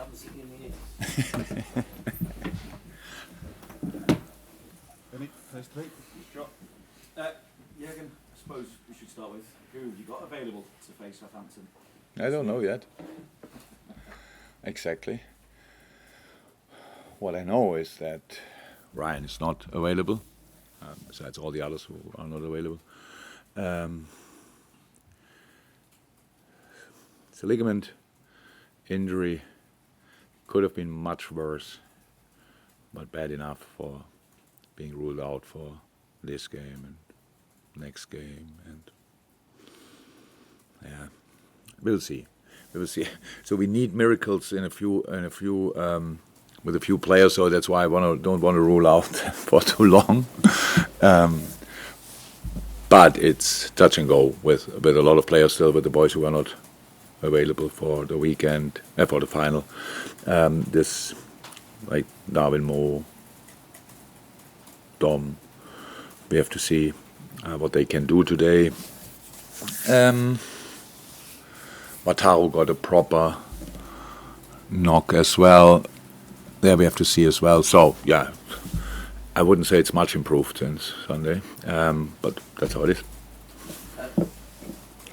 happens in the end. Any first three? Sure. Jurgen, I suppose we should start with who have you got available to face Southampton? I don't know yet. Exactly. What I know is that Ryan is not available, besides all the others who are not available. It's a ligament injury. Could have been much worse, but bad enough for being ruled out for this game and next game, and yeah, we'll see. So we need miracles in a few with a few players. So that's why I don't want to rule out for too long. But it's touch and go with a lot of players still, with the boys who are not available for the weekend, for the final. This, like Darwin, Mo, Dom, we have to see what they can do today. Wataru got a proper knock as well. There we have to see as well. So yeah, I wouldn't say it's much improved since Sunday, but that's how it is.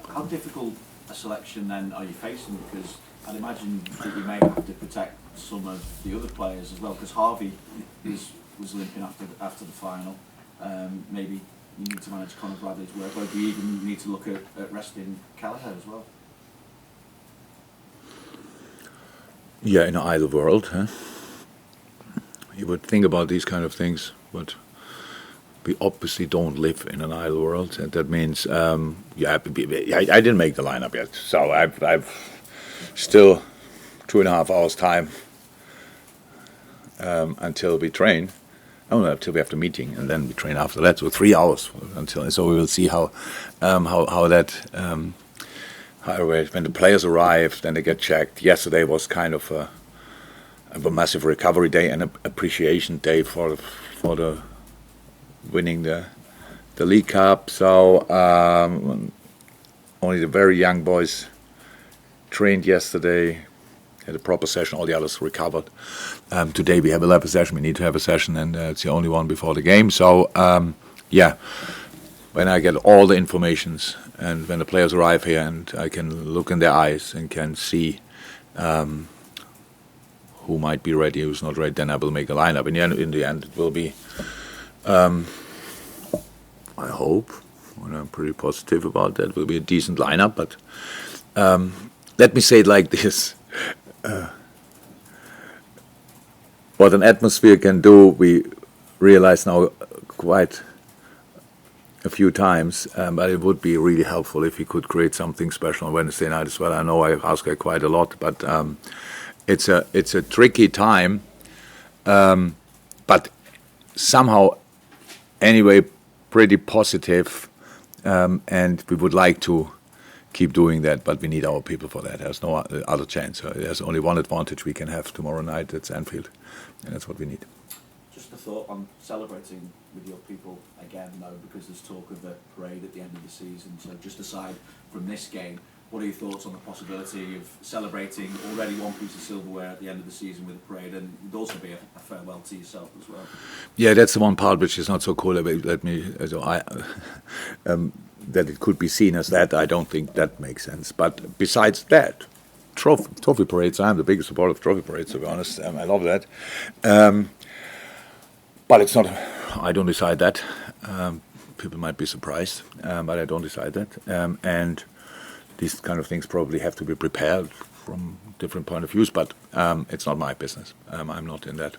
How difficult a selection then are you facing? Because I'd imagine that you may have to protect some of the other players as well. Because Harvey was limping after the final. Maybe you need to manage Conor Bradley's workload. Do you even need to look at resting Callagher as well? Yeah, in an ideal world, huh? You would think about these kind of things, but we obviously don't live in an ideal world, and that means, I didn't make the lineup yet, so I've still 2.5 hours time until we train. Oh, no, until we have the meeting, and then we train after that. So 3 hours until. So we will see how that. When the players arrive, then they get checked. Yesterday was kind of a massive recovery day and an appreciation day for the winning the League Cup. So only the very young boys trained yesterday, had a proper session. All the others recovered. Today we have a lab session. We need to have a session, and it's the only one before the game. So when I get all the informations and when the players arrive here and I can look in their eyes and can see who might be ready, who's not ready, then I will make a lineup. In the end, it will be, I hope, and I'm pretty positive about that, it will be a decent lineup. But let me say it like this. What an atmosphere can do, we realize now quite a few times, but it would be really helpful if he could create something special on Wednesday night as well. I know I ask her quite a lot, but it's a tricky time. But somehow, anyway, pretty positive, and we would like to keep doing that, but we need our people for that. There's no other chance. There's only one advantage we can have tomorrow night. That's Anfield, and that's what we need. Just a thought on celebrating with your people again, though, because there's talk of a parade at the end of the season. So just aside from this game, what are your thoughts on the possibility of celebrating already one piece of silverware at the end of the season with a parade, and it would also be a farewell to yourself as well? Yeah, that's the one part which is not so cool. That it could be seen as that, I don't think that makes sense. But besides that, trophy parades, I'm the biggest supporter of trophy parades, to be honest. I love that. But it's not, I don't decide that. People might be surprised, but I don't decide that. And these kind of things probably have to be prepared from different point of views, but it's not my business. I'm not in that,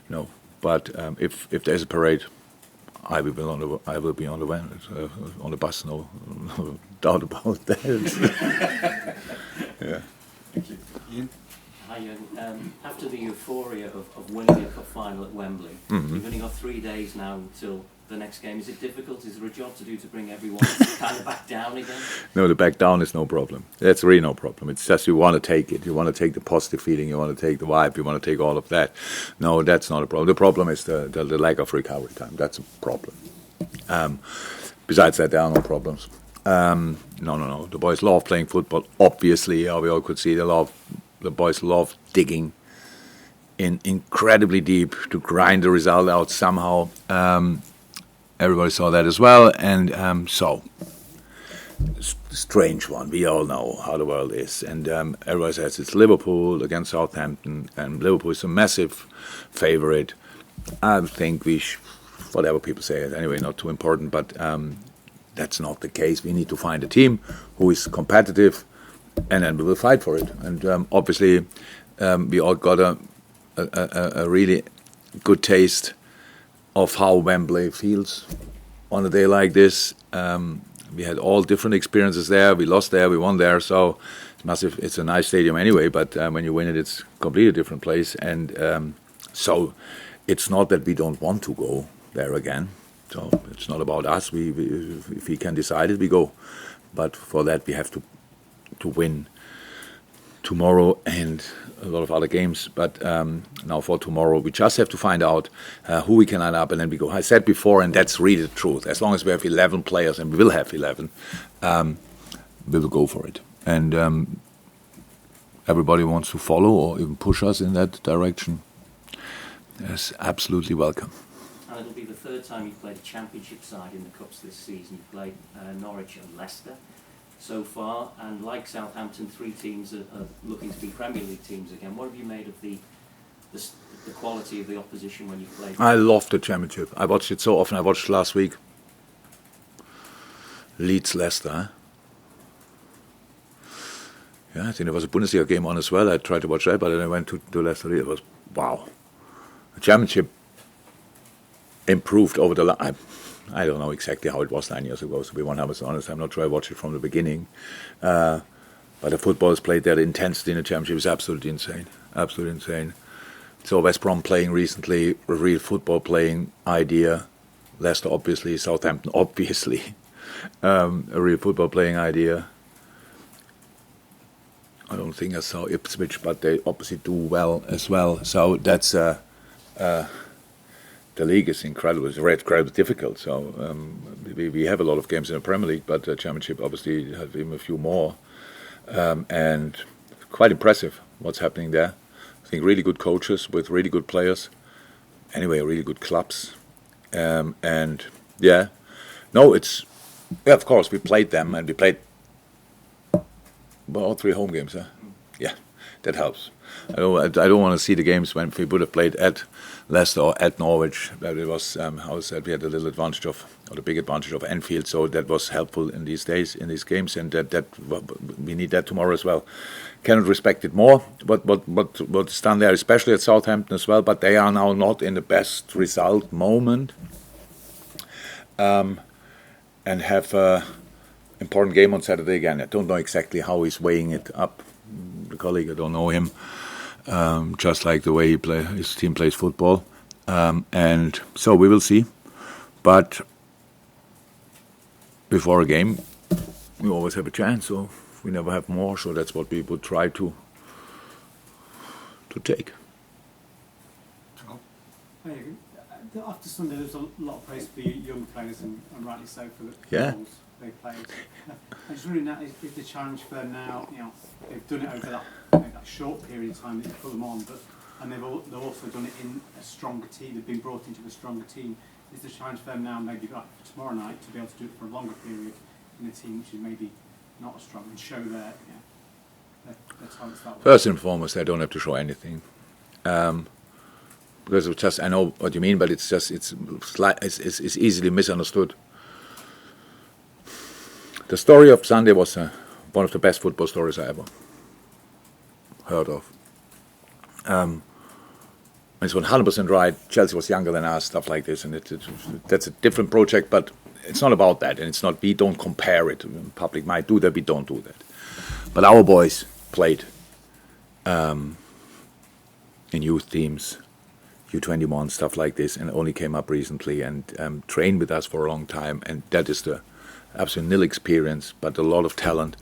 no. But if there's a parade, I will be on the van, on the bus. No doubt about that. Yeah. Thank you. Ian? Hi, Jurgen. After the euphoria of winning a cup final at Wembley, you've only got 3 days now until the next game. Is it difficult? Is there a job to do to bring everyone kind of back down again? No, the back down is no problem. That's really no problem. It's just you want to take it. You want to take the positive feeling. You want to take the vibe. You want to take all of that. No, that's not a problem. The problem is the lack of recovery time. That's a problem. Besides that, there are no problems. No. The boys love playing football. Obviously, we all could see they love the boys love digging in incredibly deep to grind the result out somehow. Everybody saw that as well, and so strange one. We all know how the world is, and everybody says it's Liverpool against Southampton, and Liverpool is a massive favorite. I think whatever people say it anyway, not too important, but that's not the case. We need to find a team who is competitive, and then we will fight for it. And obviously, we all got a really good taste of how Wembley feels on a day like this. We had all different experiences there. We lost there, we won there, so it's massive. It's a nice stadium anyway, but when you win it, it's a completely different place. And so it's not that we don't want to go there again. So it's not about us. If we can decide it, we go. But for that, we have to win tomorrow and a lot of other games. But now for tomorrow, we just have to find out who we can line up, and then we go. I said before, and that's really the truth. As long as we have 11 players, and we will have 11, we will go for it. And everybody wants to follow or even push us in that direction. Yes, absolutely welcome. And it'll be the third time you've played a championship side in the Cups this season. You've played Norwich and Leicester so far, and like Southampton, 3 teams are looking to be Premier League teams again. What have you made of the quality of the opposition when you played? I love the championship. I watched it so often. I watched last week Leeds Leicester. Huh? Yeah, I think there was a Bundesliga game on as well. I tried to watch that, but then I went to Leicester. It was wow. The championship improved over the last. I don't know exactly how it was 9 years ago, to be 100% honest. I'm not sure I watched it from the beginning. But the football is played there. The intensity in the championship is absolutely insane. Absolutely insane. So West Brom playing recently, a real football playing idea. Leicester obviously, Southampton obviously, a real football playing idea. I don't think I saw Ipswich, but they obviously do well as well. So that's the league is incredible. It's incredibly difficult. So we have a lot of games in the Premier League, but the Championship obviously has even a few more. And quite impressive what's happening there. I think really good coaches with really good players. Anyway, really good clubs. And yeah, no, it's of course we played them, and we played all 3 home games. Huh? Yeah, that helps. I don't want to see the games when we would have played at Leicester or at Norwich. But it was we had a little advantage of, or the big advantage of Anfield, so that was helpful in these days, in these games, and that we need that tomorrow as well. Cannot respect it more. What's done there, especially at Southampton as well, but they are now not in the best result moment, and have an important game on Saturday again. I don't know exactly how he's weighing it up. The colleague, I don't know him. Just like the way his team plays football, and so we will see. But before a game, we always have a chance, so we never have more. So that's what we would try to take. After Sunday, there was a lot of praise for the young players, and rightly so, for the roles they played. I just wondering now, is the challenge for them now? You know, they've done it over that short period of time that you put them on, and they've also done it in a stronger team. They've been brought into a stronger team. Is the challenge for them now, maybe like for tomorrow night, to be able to do it for a longer period in a team which is maybe not as strong, and show their talents that way? First and foremost, they don't have to show anything. Because it's just, I know what you mean, but it's just it's easily misunderstood. The story of Sunday was one of the best football stories I ever heard of. It's 100% right. Chelsea was younger than us, stuff like this, and that's a different project. But it's not about that, and it's not. We don't compare it. The public might do that. We don't do that. But our boys played in youth teams, U21, stuff like this, and only came up recently and trained with us for a long time, and that is the absolute nil experience, but a lot of talent,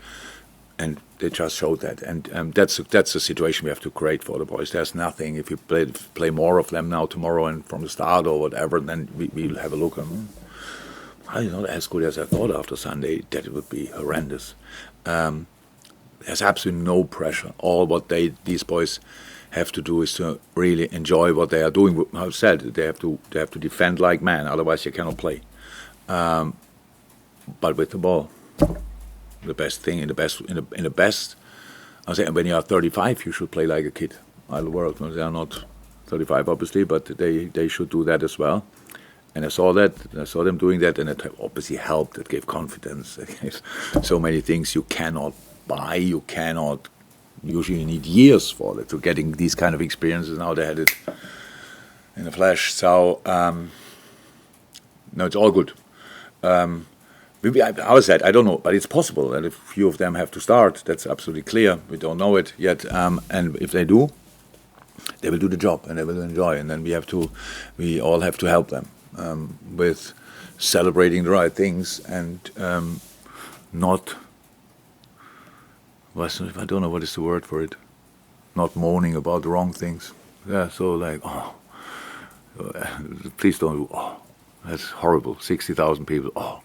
and they just showed that, and that's a situation we have to create for the boys. There's nothing. If you play more of them now tomorrow and from the start or whatever, then we'll have a look. I'm not as good as I thought after Sunday. That it would be horrendous. there's absolutely no pressure. All what these boys have to do is to really enjoy what they are doing. How said, they have to defend like men, otherwise you cannot play. But with the ball, the best thing in the best. I say when you are 35, you should play like a kid. Idle world. No, they are not 35, obviously, but they should do that as well. And I saw them doing that, and it obviously helped. It gave confidence. It gave so many things you cannot buy. You cannot. Usually, you need years for it to getting these kind of experiences. Now they had it in a flash. So no, it's all good. I said, I don't know, but it's possible that a few of them have to start. That's absolutely clear. We don't know it yet, and if they do, they will do the job and they will enjoy. And then we all have to help them with celebrating the right things and not. I don't know what is the word for it. Not moaning about the wrong things. Yeah. So like, please don't do. Oh, that's horrible. 60,000 people. Oh.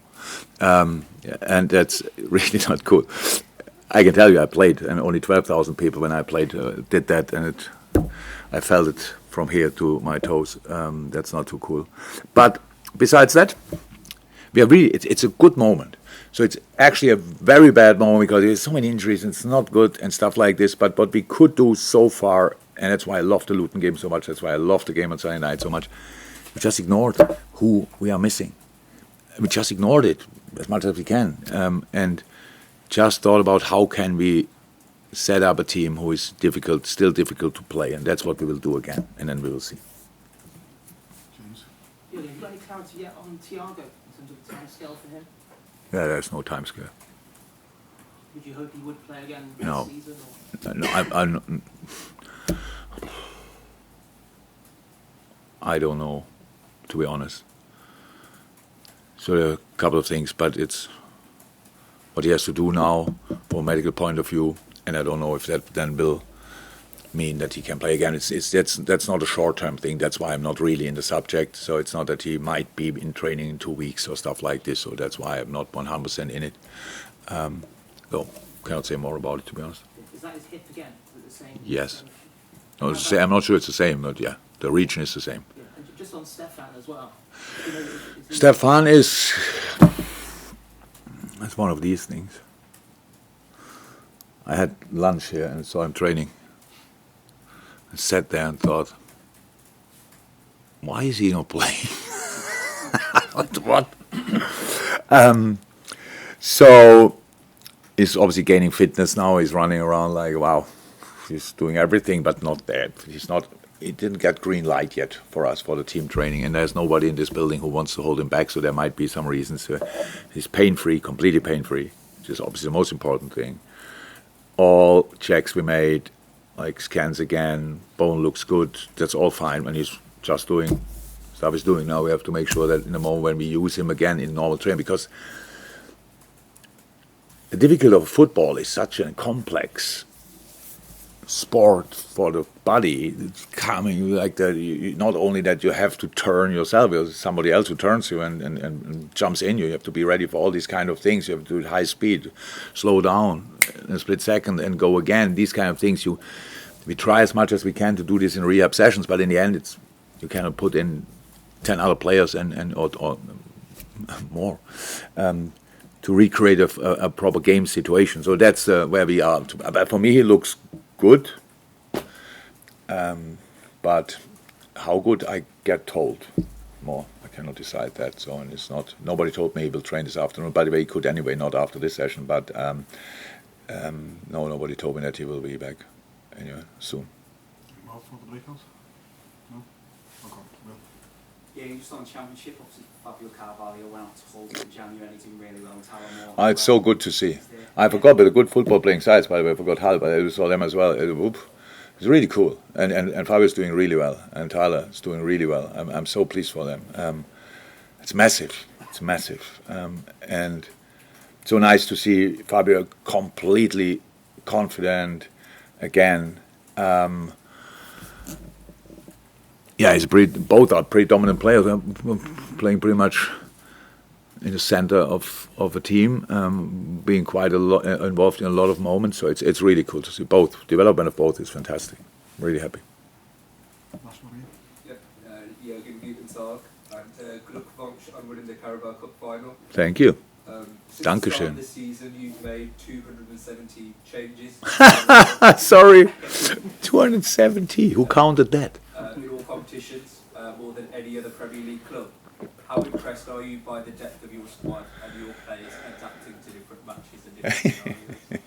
And that's really not good. I can tell you, I played, and only 12,000 people when I played did that, and I felt it from here to my toes. That's not too cool. But besides that, we are really. It's a good moment. So it's actually a very bad moment because there's so many injuries and it's not good and stuff like this. But what we could do so far, and that's why I love the Luton game so much. That's why I love the game on Sunday night so much. We just ignored who we are missing. We just ignored it as much as we can, and just thought about how can we set up a team who is still difficult to play, and that's what we will do again, and then we will see. James? Yeah, have you got any clarity yet on Thiago in terms of the time scale for him? Yeah, there's no time scale. Would you hope he would play again No. this season? Or? No, I don't know, to be honest. So there are a couple of things, but it's what he has to do now from a medical point of view, and I don't know if that then will mean that he can play again. That's not a short-term thing. That's why I'm not really in the subject. So it's not that he might be in training in 2 weeks or stuff like this. So that's why I'm not 100% in it. So cannot say more about it, to be honest. Is that his hip again? Is it the same? Yes. No, it's the same. I'm not sure it's the same, but yeah, the region is the same. Yeah. And just on Stefan as well. Stefan is one of these things. I had lunch here and saw him training. I sat there and thought, why is he not playing? What? So he's obviously gaining fitness now. He's running around like, wow, he's doing everything, but not that. He didn't get green light yet for us for the team training, and there's nobody in this building who wants to hold him back, so there might be some reasons. He's pain-free, completely pain-free, which is obviously the most important thing. All checks we made, like scans again, bone looks good, that's all fine when he's just doing stuff he's doing. Now we have to make sure that in the moment when we use him again in normal training, because the difficulty of football is such a complex sport for the body. It's coming like that. Not only that you have to turn yourself, there's somebody else who turns you and jumps in you. You have to be ready for all these kind of things. You have to do it high speed, slow down in a split second and go again. These kind of things. We try as much as we can to do this in rehab sessions, but in the end, you cannot put in 10 other players or more to recreate a proper game situation. So that's where we are. But for me, he looks good, but how good I get told more. I cannot decide that. So and it's not. Nobody told me he will train this afternoon. By the way, he could anyway, not after this session. But no, nobody told me that he will be back anyway soon. Behalve van de weekend? No? Okay. Yeah, you just on Championship, obviously Fabio Carvalho went out to Hull in January, he's doing really well in Talamore. It's so good to see. I forgot, but the good football playing sides, by the way, I forgot Hull, but I saw them as well. It's really cool. And Fabio's doing really well, and Tyler is doing really well. I'm so pleased for them. It's massive. It's massive. And so nice to see Fabio completely confident again. Yeah, both are pretty dominant players, playing pretty much in the center of a team, being quite a lot involved in a lot of moments. So it's really cool to see both. Development of both is fantastic. Really happy. Last one here. Yep, Jurgen, guten Tag and Glückwunsch on winning the Carabao Cup final. Thank you. Since the start Dankeschön. of the season, you've made 270 changes. Sorry, 270. Who counted that? In all competitions, more than any other Premier League club. How impressed are you by the depth of your squad and your players adapting to different matches and different scenarios?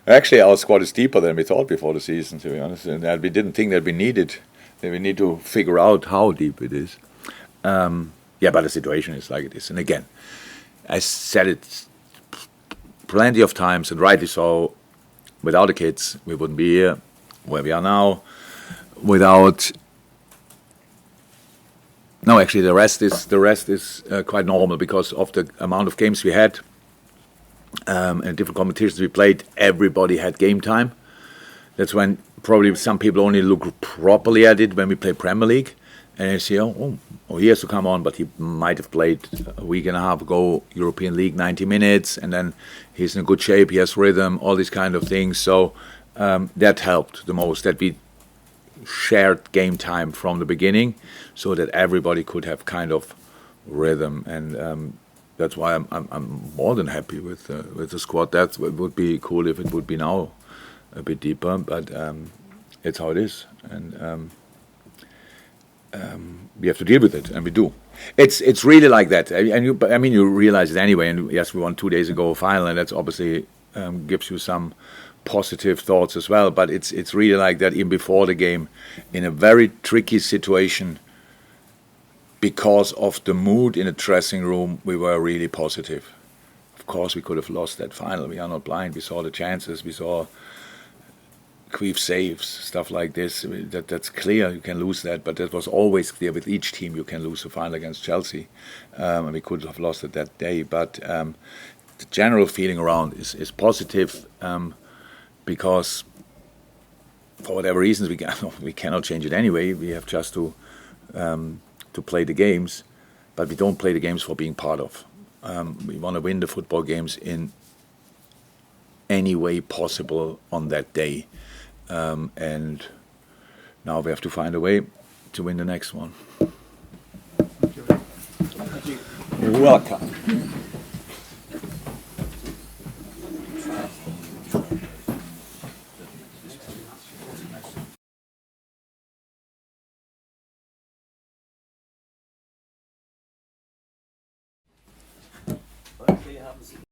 Actually, our squad is deeper than we thought before the season, to be honest. And we didn't think that we needed. That we need to figure out how deep it is. Yeah, but the situation is like it is. And again, I said it plenty of times, and rightly so. Without the kids, we wouldn't be here where we are now. Without no, actually, the rest is quite normal because of the amount of games we had and different competitions we played. Everybody had game time. That's when probably some people only look properly at it when we play Premier League, and they say, oh, he has to come on, but he might have played a week and a half ago European League 90 minutes, and then he's in good shape, he has rhythm, all these kind of things. So that helped the most, that we shared game time from the beginning so that everybody could have kind of rhythm, and that's why I'm more than happy with the squad. That would be cool if it would be now a bit deeper, but it's how it is, and we have to deal with it, and we do. It's really like that, and you realize it anyway. And yes, we won 2 days ago a final, and that's obviously gives you some positive thoughts as well. But it's really like that even before the game, in a very tricky situation. Because of the mood in the dressing room, we were really positive. Of course, we could have lost that final. We are not blind. We saw the chances. We saw Queef saves, stuff like this. That's clear. You can lose that, but that was always clear with each team. You can lose a final against Chelsea, and we could have lost it that day. But the general feeling around is positive because for whatever reasons we cannot change it anyway. We have just to play the games, but we don't play the games for being part of. We want to win the football games in any way possible on that day. And now we have to find a way to win the next one. Thank you. You're welcome. Hopefully it happens again.